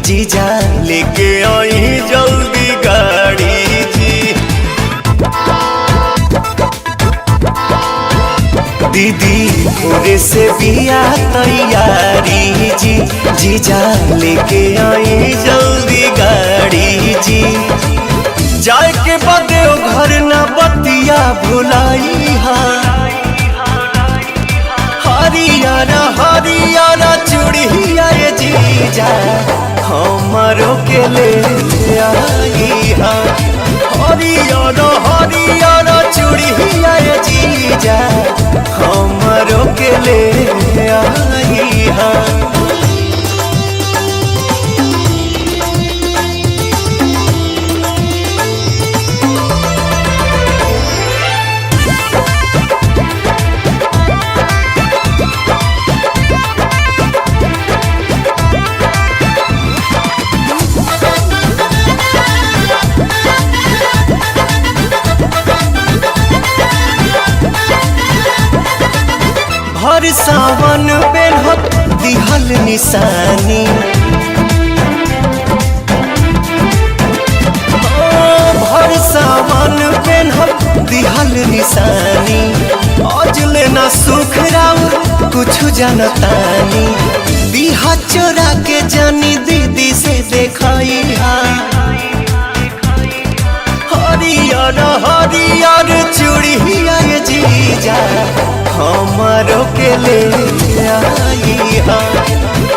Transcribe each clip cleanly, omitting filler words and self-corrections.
जीजा लेके आई जल्दी गाड़ी जी। दीदी पूरे से बिया तैयारी जी, जीजा लेके आई जल्दी गाड़ी जी। जाए के बदे घर न बतिया भुलाई हा, हरियारा हरियारा चूड़िया ये जीजा हमारो के ले आई हा। हरियारा हरियारा चूड़िया ये जीजा हमारो के ले आई हा। हर सावन पेन्हत दिहल निशानी, हर सावन पेन्हत दिहल निशानी। आज लेना सुख राउर कुछ जनतानी, दिहा चोरा के जानी दीदी से देखाई हा। हरियर हरियर चूड़िया ये जीजा हमारो के ले आई हा।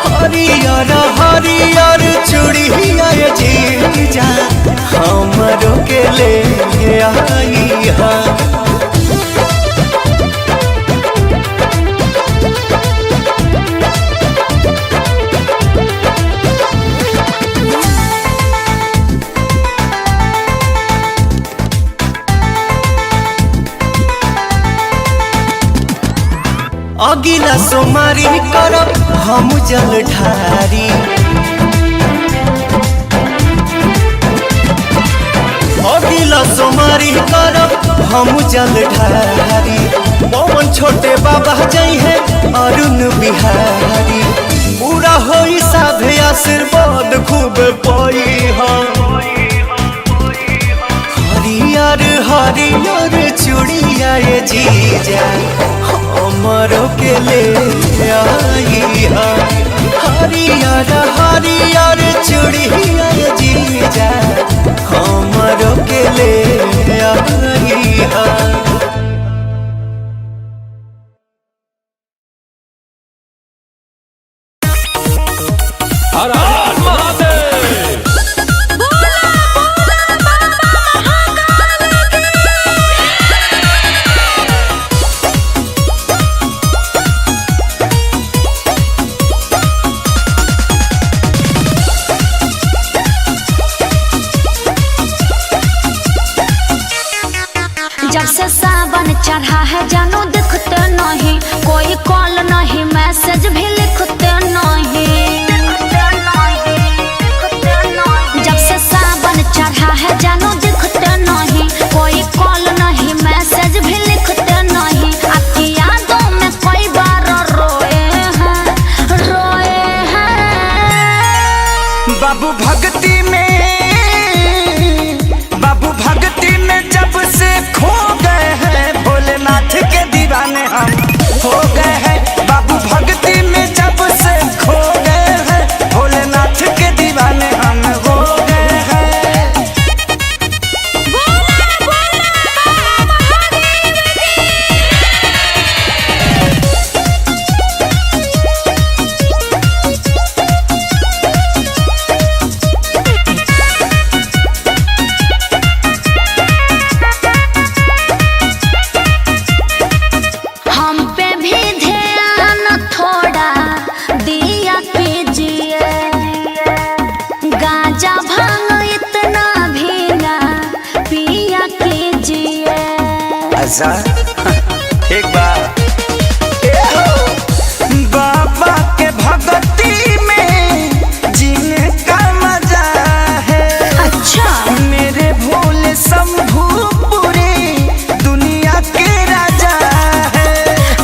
हरियर हरियर चूड़िया ये जीजा हमारो के ले आई हा। अगिला सोमारी करब हम जल ढारी, अगिला सोमारी करब हम जल ढारी। पवन छोटे बाबा जई है अरुण बिहारी, पूरा होई साधे आशीर्वाद खूब पाई हा। हरियर हरियर चूड़िया ये जीजा हमारो के ले आई हा। हरियर हरियर चूड़िया ये जीजा हमारो के ले आई हा। जब से सावन चढ़ा है जानू दिखते नहीं, कोई कॉल नहीं मैसेज भी लिखते नहीं। जब से सावन चढ़ा है जानू दिखते नहीं, कोई कॉल नहीं मैसेज भी लिखते नहीं। आपकी यादों में कई बार रोए हैं बाबू भक्ति में, बाबू भक्ति में जब से खो गए हैं भोलेनाथ के दीवाने हम हो गए हैं। बाबू भक्ति में जब से खो गए हैं भोलेनाथ के दीवाने हम हो गए हैं। एक बार बाबा के भक्ति में जीने का मजा है। अच्छा मेरे भोले शंभू पूरी दुनिया के राजा है।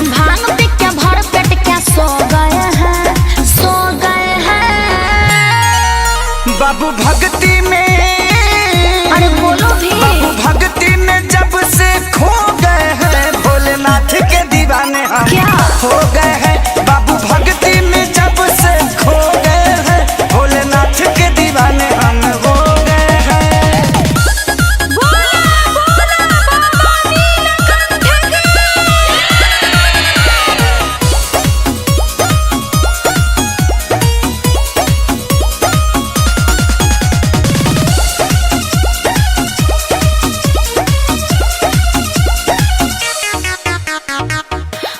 भांग पी के भर पेट क्या सो गए हैं, सो गए हैं। बाबू भक्ति में, अरे बोलो भी। बाबू भक्ति में जब से खो गए हैं, भोलेनाथ के दीवाने हम क्या हो गए हैं। बाबू भक्ति में जब से खो गए हैं, भोलेनाथ के दीवाने हम हो गए हैं।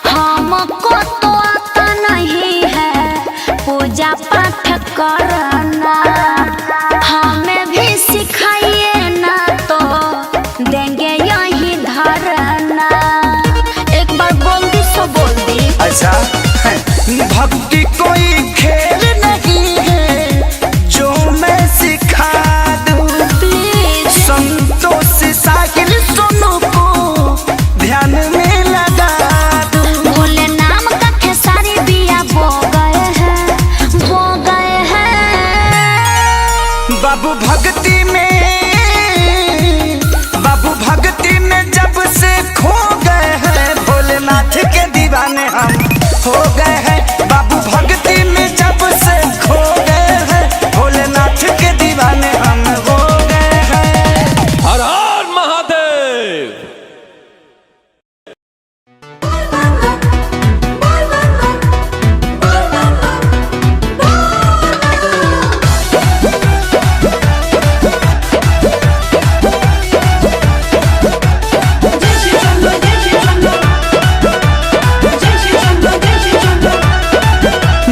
हमको तो आता नहीं है पूजा पाठ करना, हमें भी सिखाइए ना तो देंगे यही धरना। एक बार बोल दी सो बोल दी। अच्छा भक्ति कोई खेल नहीं है जो मैं सिखा दूं, संतोष साहिल सोनू को ध्यान में लगा दूं। भोले नाम का खेसारी बिया बो गए हैं, बो गए हैं। बाबू भक्ति में, बाबू भक्ति में जब से खो गए हैं, भोलेनाथ के दीवाने हम हो गए हैं। बाबू भक्ति में जब से खो गए हैं, भोलेनाथ के दीवाने हम हो गए हैं। हर हर महादेव।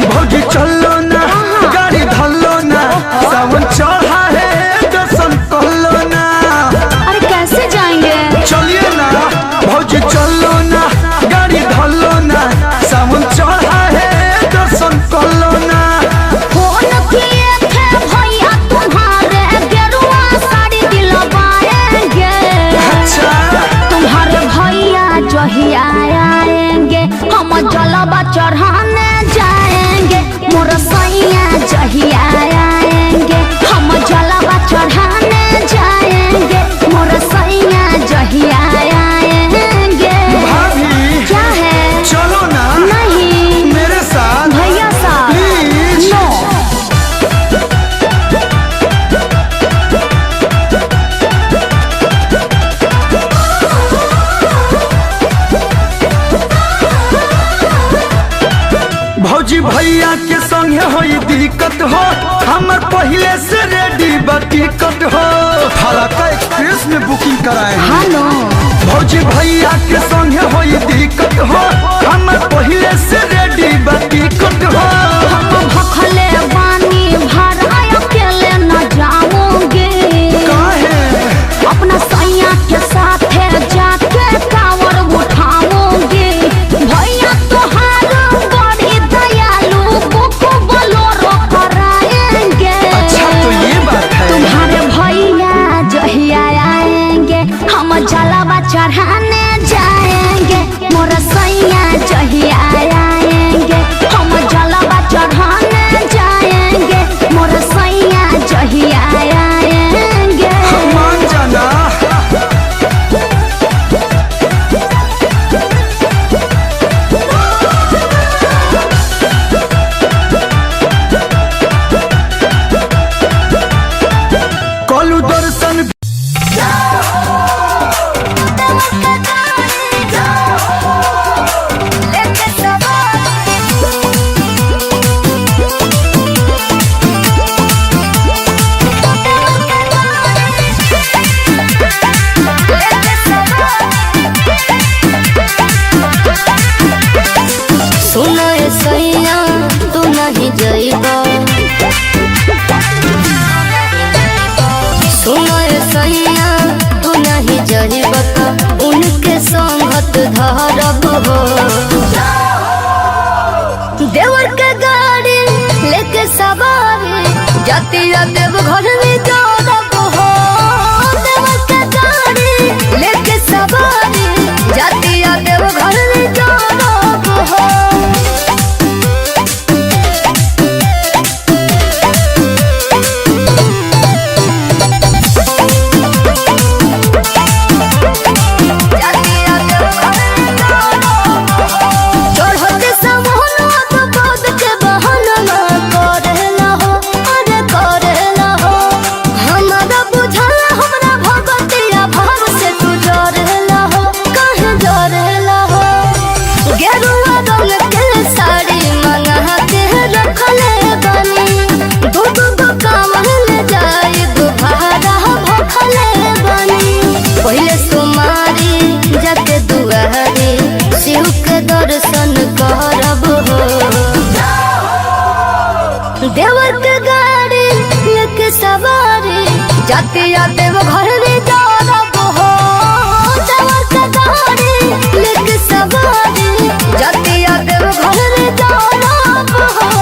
भौजी चलो ना, गाड़ी धलो ना, सावन चढ़ा है, दर्शन कर लो ना। अरे कैसे जाएंगे? चलिए ना भौजी चलो ना, गाड़ी धलो ना, सावन चढ़ा है, दर्शन कर लो ना। फोन किए थे भैया तुम्हारे, गेरुआ साड़ी दिलवाएंगे। अच्छा तुम्हारे भैया जो ही आएंगे, हम जलवा चढ़ाने जाएंगे। मोर सैया जो ही आएंगे, हम जलवा चढ़ाने जाएंगे। मोर सैया जो ही आएंगे। भाभी क्या है? चलो ना नहीं मेरे साथ भैया साहब प्लीज। नो। भौजी भैया के संगे होई दिक्कत हो, हमर पहले से रेडी बा टिकट हो। फलाका एक्सप्रेस में बुकिंग कराए हैं। हेलो भौजी भैया के संगे होई दिक्कत हो, हमर पहले से रेडी बा टिकट हो। हम भखले बानी भाड़ा अकेले न जाऊंगे। काहे? अपना सैया के साथ जाके कांवर उठाऊंगे। भैया तोहार बड़ी दयालु, बुक बोलोरो कराएंगे। अच्छा तो ये बात है। तुम्हारे भैया जो ही आएंगे, हम जलवा चढ़ाने जाएंगे। मोर सैया जो ही आएंगे, हम जलवा चढ़ाने जाएंगे। मोर सैया जो ही आएंगे। मान जाना कलू दर्शन सुनो ए सैया तू नहीं जाइबा। सुनो ए सैया तू नहीं जाइबा, तो उनके संगत धरब हो। देवर के गाड़ी लेके सवारी जातिया देव घर में जाब हो। देवर के गाड़ी लेके सवारी जातिया देव घर में जाब हो। देवर के गाड़ी लेके सवारी जाते आते वो घर में दौड़ब हो। देवर के गाड़ी लेके सवारी जाते आते वो घर में दौड़ब हो।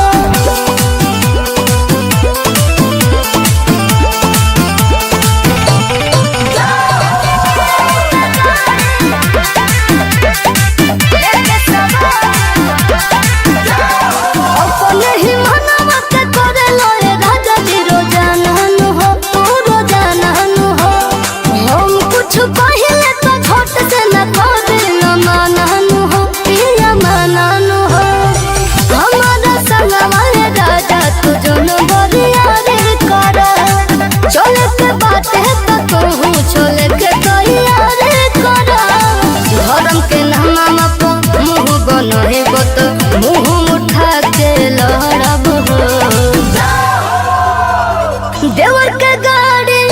देवर के गाड़ी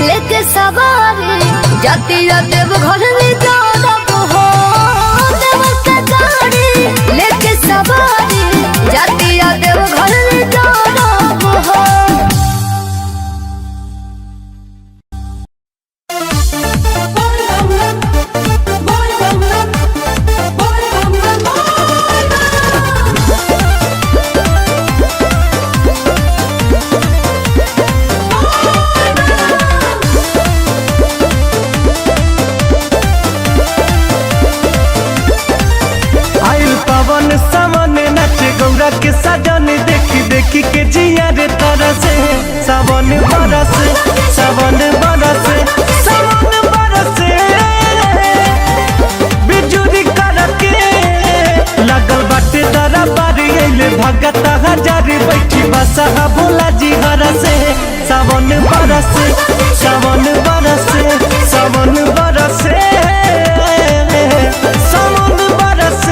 लेके सवारी जाती जाते वो घर में दौड़ब हो। देवर के गाड़ी लेके सवारी जाती जाते वो घर में दौड़ब हो। के सजन देखी देखी के जिया रे तरस सावन बरस सावन बरस सावन बरस बिजुरी करके लगल बाटे दरा बारी अइले भगत हजार बैठी बसा भोला जी हरस सावन बरस सावन बरस सावन बरस सावन बरस।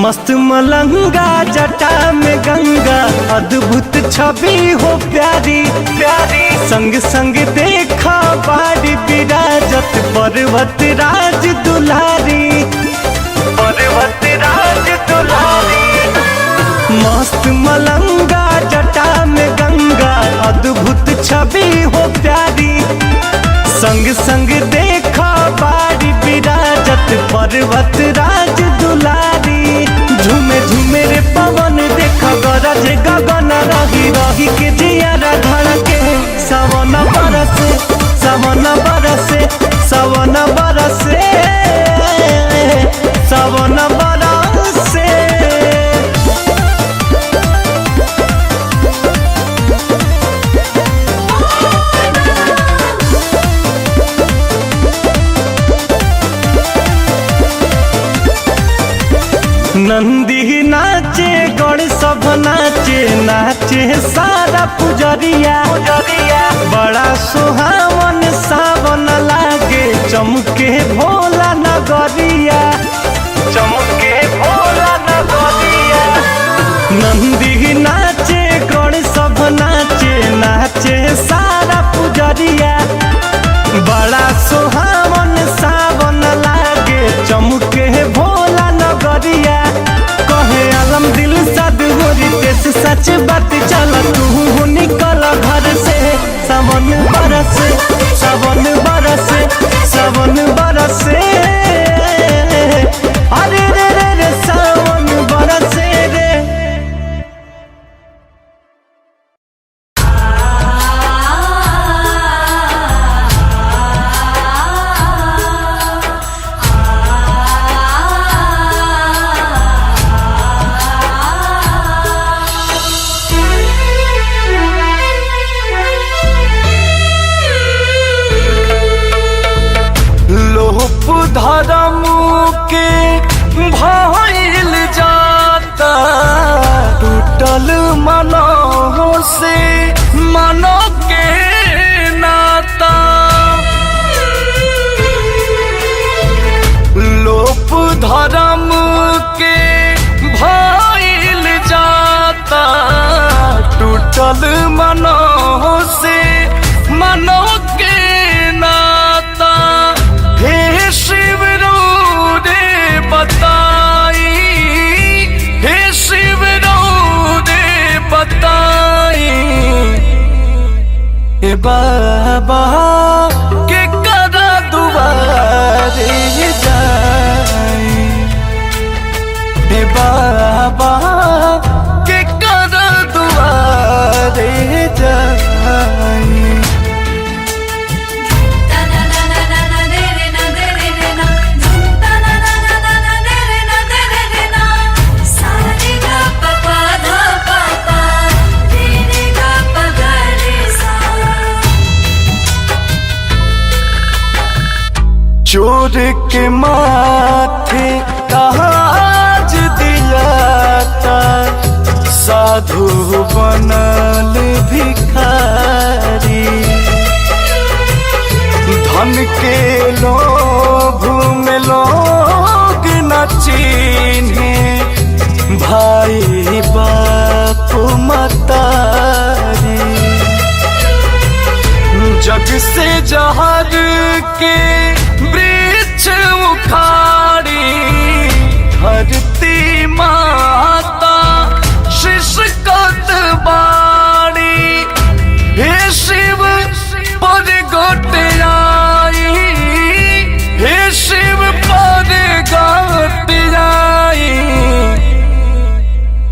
मस्त मलंगा जटा में गंगा अद्भुत छवि हो प्यारी प्यारी संग संग देखा बाड़ी विराजत पर्वत राज दुलारी पर्वत राज दुलारी। मस्त मलंगा जटा में गंगा अद्भुत छवि हो प्यारी संग संग देखा बाड़ी विराजत पर्वत राज दुलारी। झूमे झूमे रे पवन देखा गरज गगन रही रही के जियारा धड़के सावन बरसे सावन बरसे सावन बरसे सावन बरसे। नंदी नाचे गणेश सब नाचे नाचे सारा पुजरिया बड़ा सुहावन सावन लागे चमके भोला नगरिया चमके भोला नगरिया। नंदी नाचे गणेश सब नाचे नाचे सारा पुजरिया बड़ा सुहावन सावन लागे चमके भोला नगरिया। कहे आलम दिल साध होरी तेस सच बात चल तू निकल घर से सावन बरस सावन बरस सावन बरसे अरे रे रे रे सावन बरसे रे। धर्म के भइल जाता टूटल मनों से मनो के नाता लोप टूटल मनों से मनों के नाता, हे शिव रो रे बताई, हे शिव रो रे बताई, हे बाबा के करा दुआरे जाई, हे बाबा के करा दुआरे जाई। चोर के माथे ताज दिया था, साधु बनल भिखारी, धन के लोभ में लोग न चिन्हे, भाई बाप मतारी, जग से जहर के वृक्ष उखाड़ी, धरती माता शिशकत बाड़ी, हे शिव पर गोट आई, हे शिव पर गोट आई,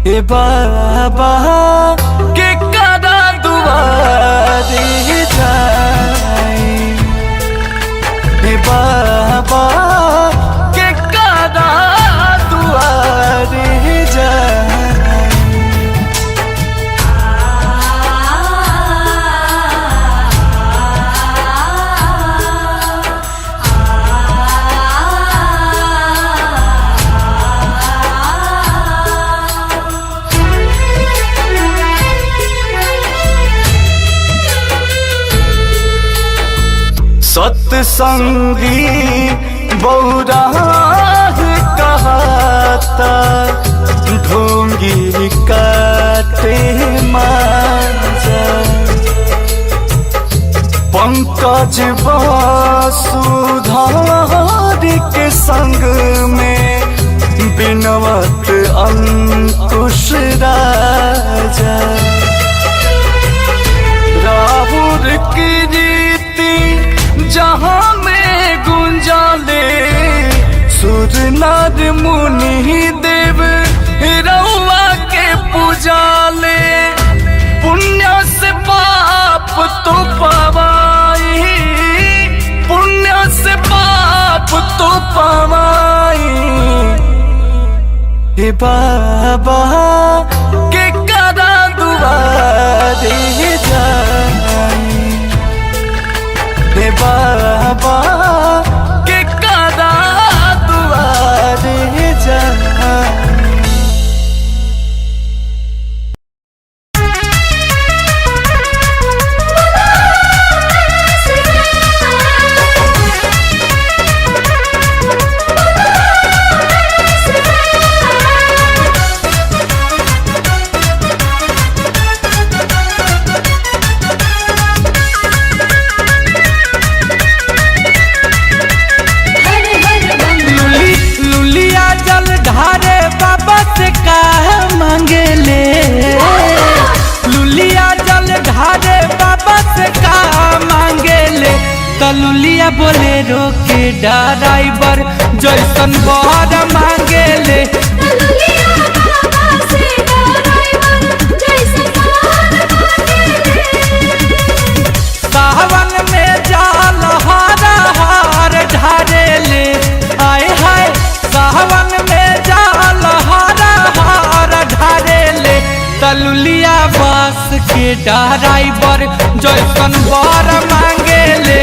हे बाबा के करा दुआरे जाई, हे बाबा के करा दुआरे जाई। सत्संगी बहुराह कहता, ढोंगी काटे मांझा, पंकज वसुधार के संग में बिनवत अंकुश राजा, राहुल की रीति जहाँ में गुंजाले, सुर नर मुनि देव रउआ के पूजाले, पुण्य से पाप तो पवाई, पुण्य से पाप तो पवाई, हे बाबा के करा दुआरे जाई, हे बाबा के करा दुआरे जाई। लुलिया बोलेरो के ड्राइवर जैसन बर मांगेले, सावन में जाल हारा हार ढारेले, आए हाय सावन में जाल हारा हार ढारेले, तलुलिया बस के ड्राइवर जैसन बर मांगेले,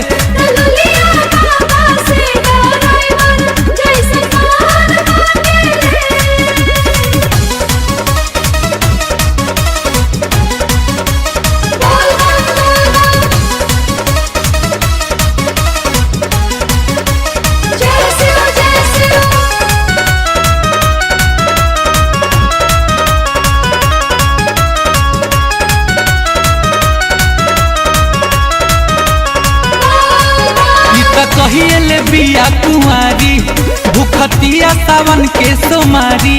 भूखतिया सावन के सोमारी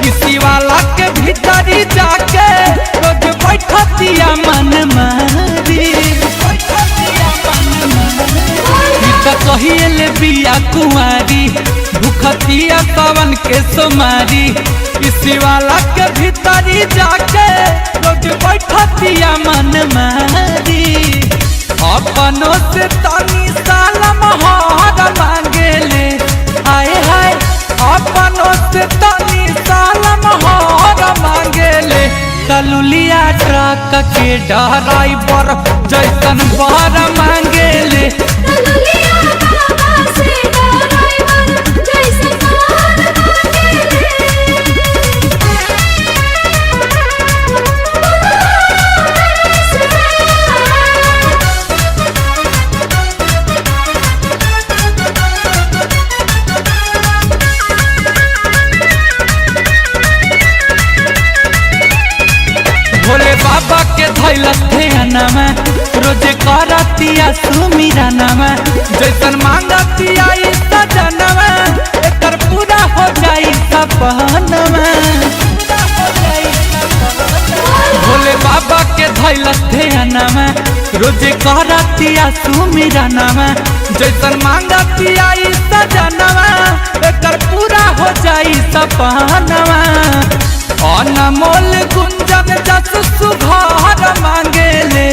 किसी वाला के भीतरी जाके रोज बैठतिया मन मारी कहिए बिया कुमारी भूखतिया सावन के सोमारी किसी वाला के भीतरी जाके रोज बैठतिया मन मारी अपनों से तनी सालम हार मांगेले हाय हाय अपनों से तनी सालम हार मांगेले तलुलिया ट्रक के ड्राइवर जैसन बर मांगेले भोले बाबा के धैलस ध्यानमा रोजे करतिया सुमिरनमा जैसन मांगतिया ई सजनमा एकर पूरा हो जाई सपनमा भोले बाबा के धैलस ध्यानमा रोजे करतिया सुमिरनमा जैसन मांगतिया ई सजनमा एकर पूरा हो जाई सपनमा अनमोल गुंजन जस सुधार मांगेले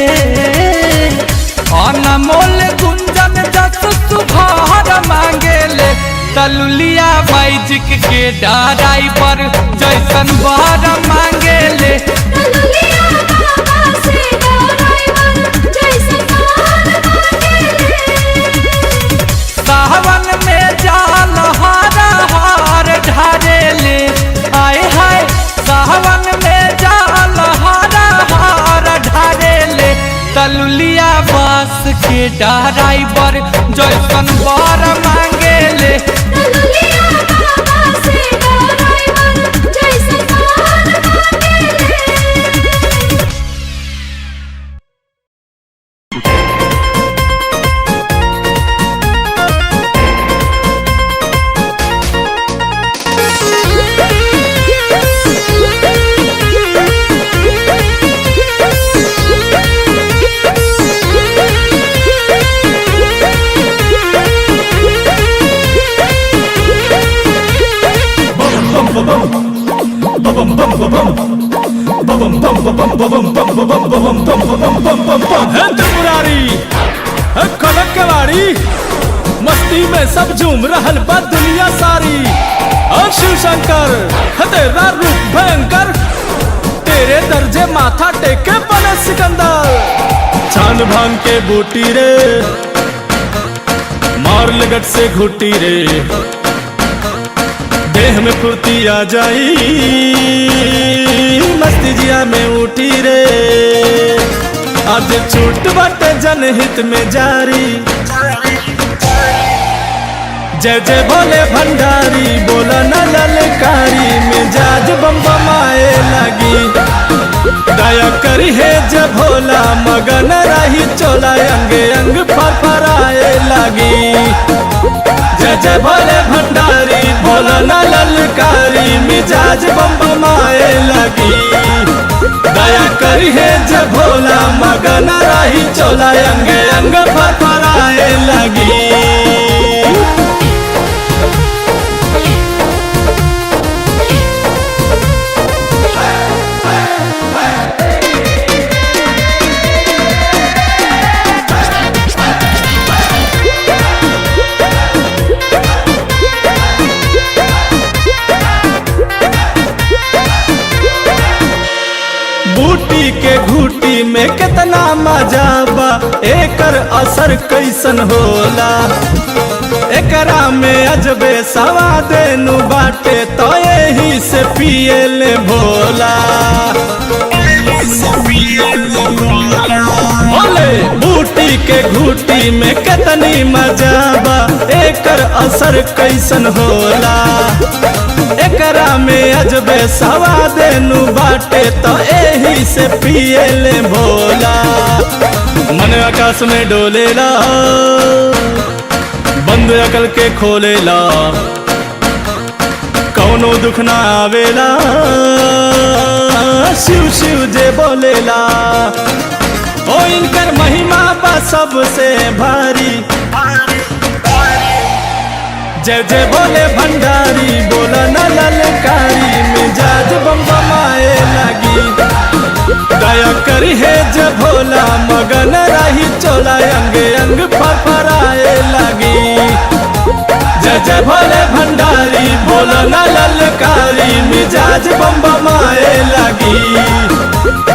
अनमोल गुंजन जस सुधार मांगेले तलुलिया मैजिक के ड्राइवर जैसन बर मांगेले सावन में जाल हारा हार ढारेले आए हाय सावन में जाल हारा हार ढारेले तलुलिया बस के ड्राइवर जैसन बर मांगेले मस्ती में सब झूम रहल बा दुनिया सारी और शिव शंकर तेरा रूप भयंकर तेरे दर्जे माथा टेके बने सिकंदर छान भांग के बूटी रे मार लगट से घुटी रे देह में फुर्ती आ जाई मस्ती जिया में उठी रे आज छूट बाटे जनहित में जारी जय जय भोले भंडारी बोला न ललकारी मिजाज बम बमाए लगी दया करी है जय भोला मगन रही चोला अंगे अंग फरफराए लगी जय जय भोले भंडारी बोला न ललकारी मिजाज बम बमाए लगी दया करी है जय भोला मगन रही चोला अंगे अंग फरफराए लगी बूटी के घूटी में कितना मजा बा एकर असर कैसन होला एकरा में अजबे सवाद नु बाटे तो यही से पिए ले भोला बोले बूटी के घूटी में कितनी मजा बा एकर असर कैसन होला एकरा में अजबे सवाद नु बाटे तो यही से पिए ले भोला मन आकाश में डोलेला बंद अकल के खोलेला कौनो दुख ना आवेला शिव शिव जे बोलेला। ओ इनकर महिमा बा सबसे भारी, जय जय बोले भंडारी बोला न ललकारी, मिजाज बम बमाए लगी। दया करी है जब भोला मगन रही चोला, अंग अंग फरफराए लगी। जय जय भोले भंडारी बोला न ललकारी, मिजाज बम बमाए लगी।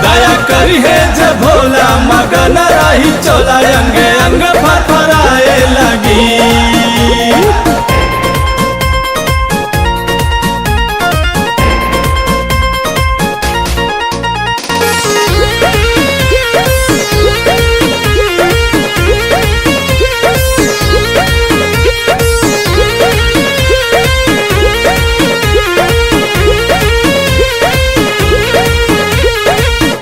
दया करी है जब भोला मगन रही चोला, अंग अंग फरफराए लगी।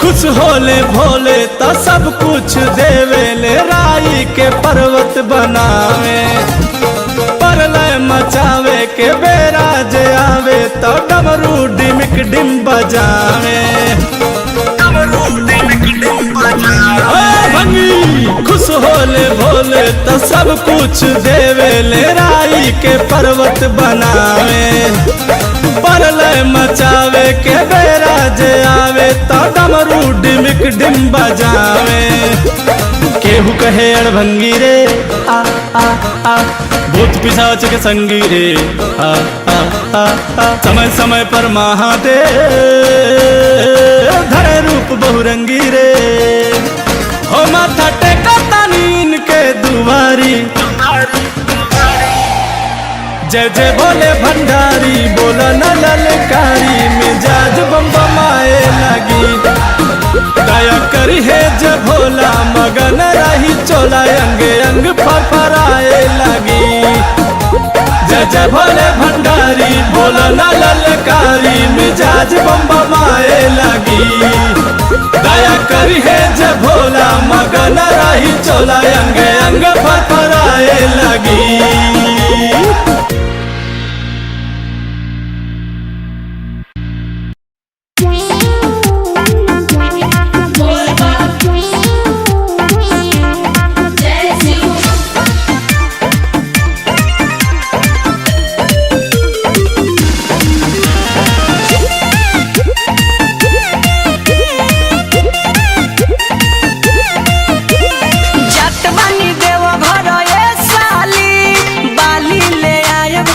खुश होले भोले तो सब कुछ देवेले, राई के पर्वत बनावे। परलय मचावे के बेरा जे आवे, तो डमरू डिमिक डिम बजावे। खुश होले भोले तो सब कुछ देवेले, राई के पर्वत बनावे। परलय मचावे के बेरा जे आवे, तो डमरू डिमिक डिम बजावे। केहू कहे अड़भंगी रे आ आ आ, भूत पिशाच के संगी रे आ आ आ आ। समय समय पर महादेव धरे रूप बहुरंगी रे, हो माथा टेका तानी इनके दुआरी। जय जय बोले भंडारी बोला न ललकारी, मिजाज बम बमाए लगी। दया करी है जब भोला मगन रही चोला, अंग अंग फरफराए लगी। जय जय भोले भंडारी बोला न ललकारी, मिजाज बम बमाए लगी। दया करी है जब भोला मगन रही चोला, अंग अंग फरफराए लगी। जट बनी देव घर ए साली, बाली ले आयब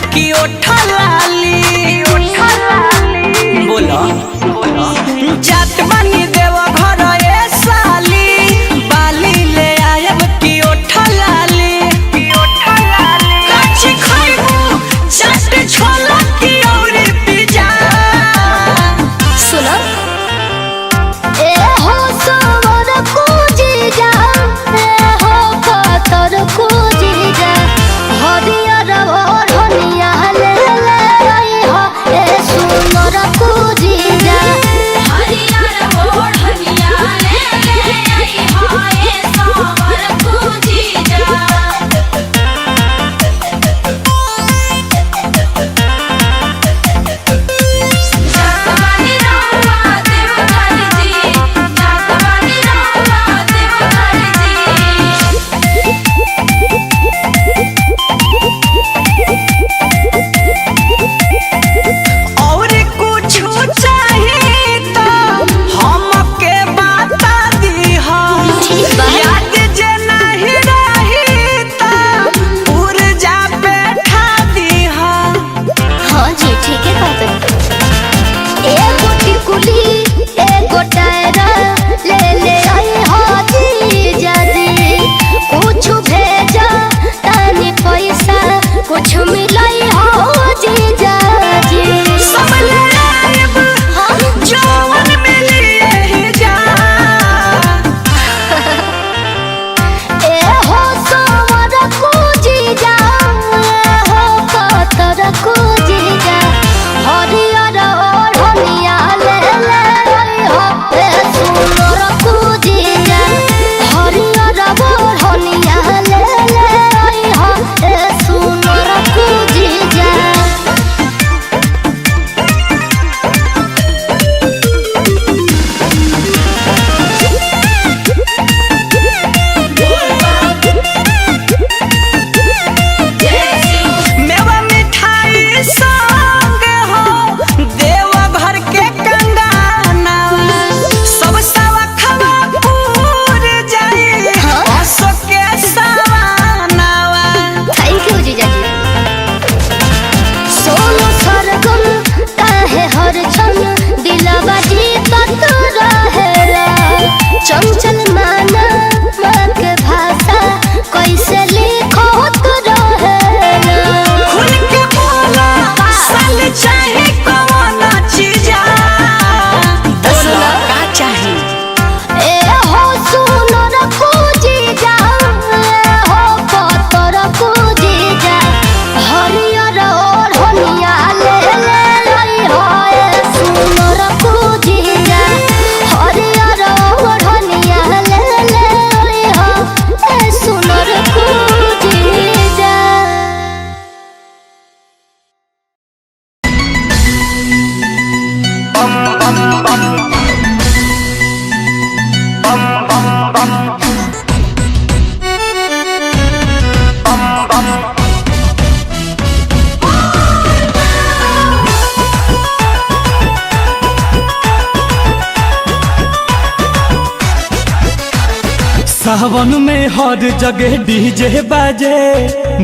सावन में हर जगह डीजे बाजे,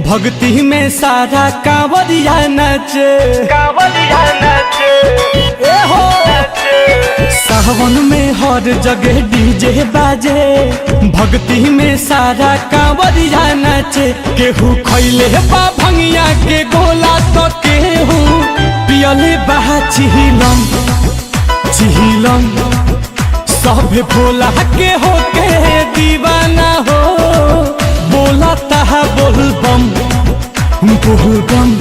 भक्ति में सारा कांवरिया नाचे, कांवरिया नाचे, ए हो सावन में हर जगह डीजे बाजे, भक्ति में सारा कांवरिया नाचे। केहू खैले बा भंगिया के गोला तो केहू पियले बा चिहिलम चिहिलम। सब भोला के होके दीवाना हो, बोला तहा बोल बम बोल बम।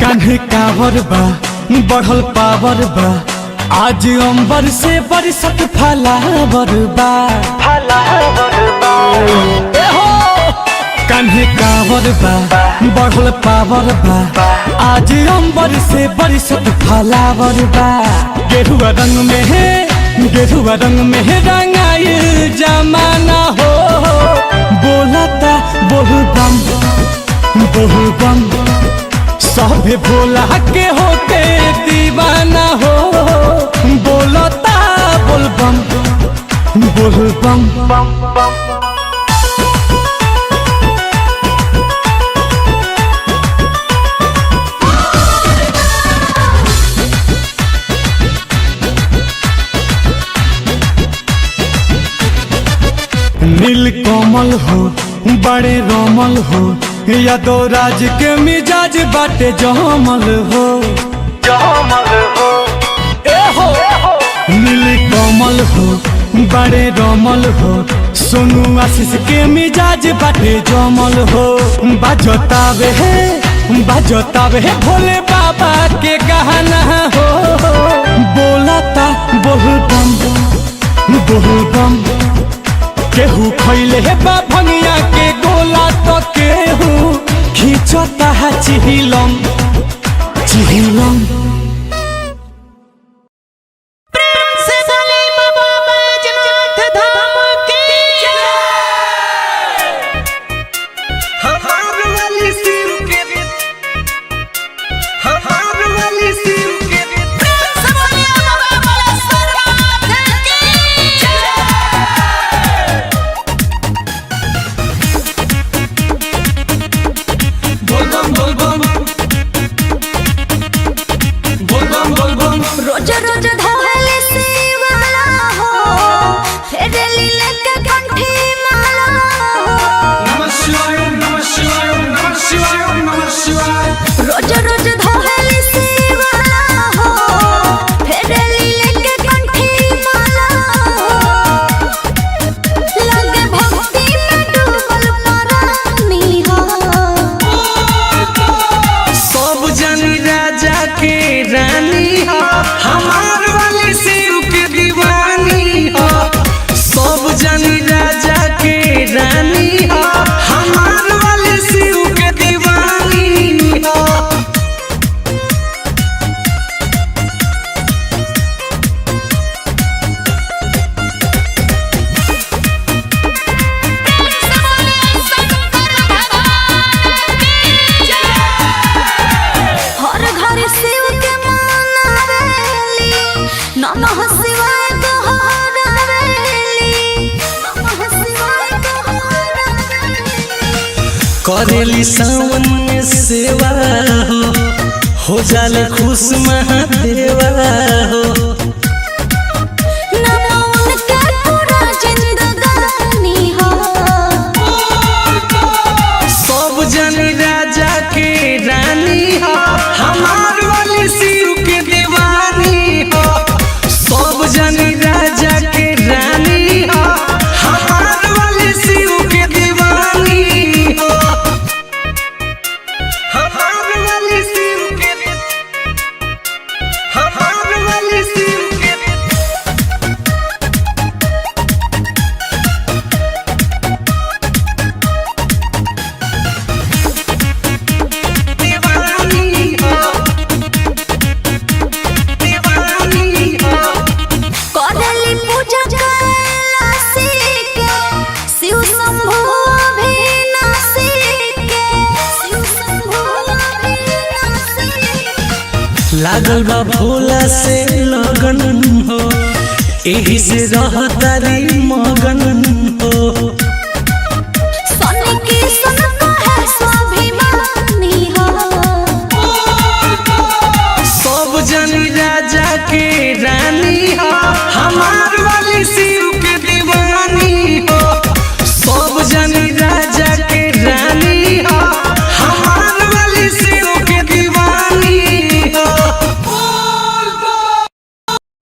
कान्हे कावर बा बढ़ल पावर बा, आज अंबर से बरसत फलावर बा, फलावर बा। कान्हे कावर बा बढ़ल पावर बा, आज अंबर से बरसत फलावर बा। गेरुआ रंग में है गेरुआ रंग में है रंगाइल जमाना हो, बोलता बोल बम बोल बम। सभे भोला के होते दीवाना हो, बोलता बोल बम बोल बम। नील कोमल हो बड़े रोमल हो, यादव राज के मिजाज बाटे जमल हो, जमल हो ए हो। नील कोमल हो बड़े रोमल हो, सोनू आशीष के मिजाज बाटे जमल हो। बाजतावे है भोले बाबा के गहना हो, बोलता बोल बम बोल बम। केहू खैले बा भंगिया के गोला तो केहू खींचता है चिहिलम चिहिलम। रोज रोज धवले शिवाला हो, फिर लीले के कंठी माला हो। नमः शिवाय नमः शिवाय नमः शिवाय नमः शिवाय। रोज रोज धवले शिवाला हो, फिर लीले के कंठी माला हो। लगे भक्ति में डूबल परानी हो, सब जनी राजा के रानी हो, हमार वाली शिव के दीवानी हो। सब जनी राजा के रानी हो, हमार वाली शिव के दीवानी हो। हर घर शिव के मनावेली, नमः शिवाय दोहरावेली, नमः शिवाय दोहरावेली। करेली सावन में सेवा हो जाले खुश महादेवा हो। नमो उनके पूरा जिंदगानी हो, सब जनी राजा के रानी हो, हमार वाली शिव के दीवानी हो। सब जनी राजा के रानी हो, हमार वाली शिव के दीवानी हो। लागल बा भोला से लगन हो, एही से रहतारी मगन